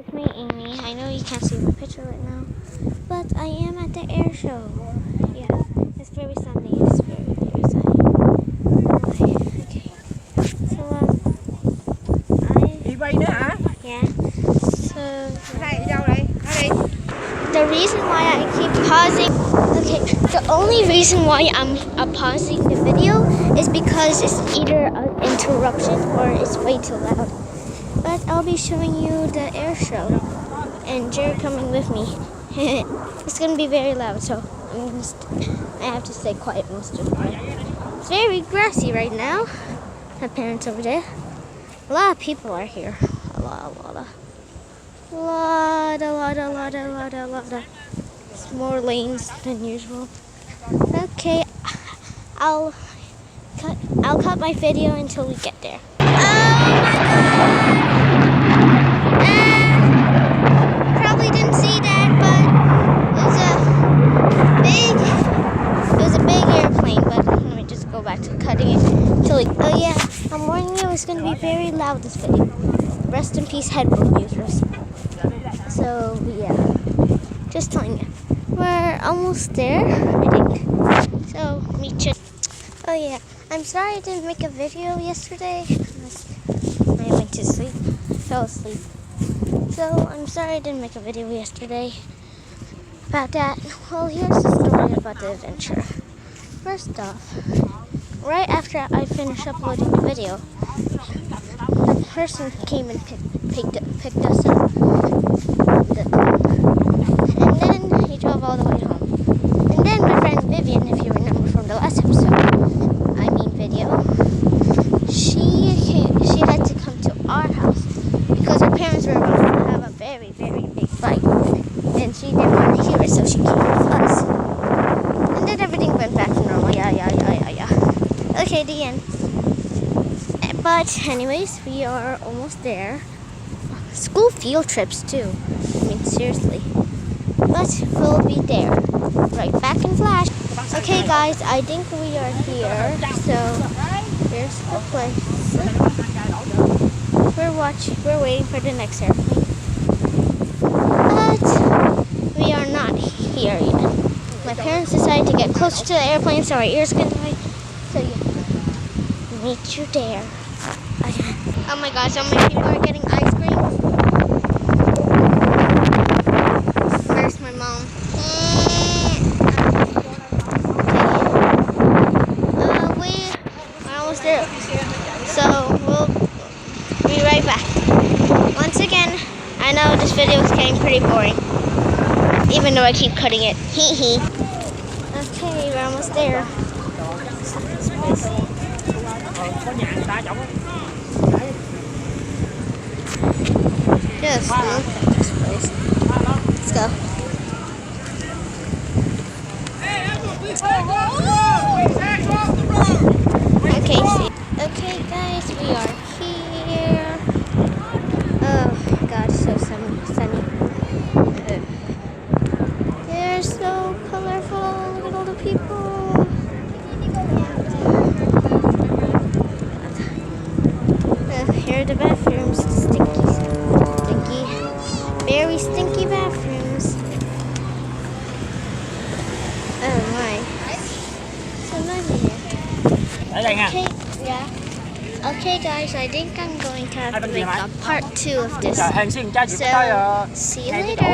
with me, Amy. I know you can't see my picture right now, but I am at the Airshow. Yeah, it's very sunny. It's very, very sunny. Okay. So, yeah. So, the reason why I keep pausing, the only reason why I'm pausing the video is because it's either an interruption or it's way too loud. But I'll be showing you the air show, and Jerry coming with me. It's gonna be very loud, so I have to stay quiet most of the time. It's very grassy right now. My parents over there. A lot of people are here. A lot. It's more lanes than usual. Okay, I'll cut my video until we get there. Oh my God! Probably didn't see that, but it was a big airplane. But let me just go back to cutting it until oh yeah, I'm warning you, it's gonna be very loud this video. Rest in peace, headphone users. So yeah, just telling you, we're almost there, I think. So meet you. Oh yeah, I'm sorry I didn't make a video yesterday. I went to sleep, fell asleep. So I'm sorry I didn't make a video yesterday about that. Well, here's the story about the adventure. First off, right after I finished uploading the video, the person came and picked us up. And then he drove all the way home. And then my friend Vivian, if you remember from the last episode, video, she had to come to our house because her parents were about to have a very, very big fight. And she didn't want to hear it, so she came with us. And then everything went back to normal. Yeah. Okay, the end. But anyways, we are almost there. School field trips too. I mean, seriously. But we'll be there. Right back in flash. Okay guys, I think we are here. So here's the place. We're waiting for the next airplane. But we are not here yet. My parents decided to get closer to the airplane so our ears can die. So yeah, meet you there. Oh my gosh, so many people are getting ice cream. Where's my mom? We're almost there. So we'll be right back. Once again, I know this video is getting pretty boring, even though I keep cutting it. Hee hee. Okay, we're almost there. Just look at this place. Let's go. Okay guys, we are here. Oh god, so sunny. They're so colorful. Look at all the people. Here are the bathrooms. Stinky, very stinky bathrooms. Oh my, so noisy here. Okay, yeah. Okay guys, I think I'm going to have to make a part 2 of this. So, see you later.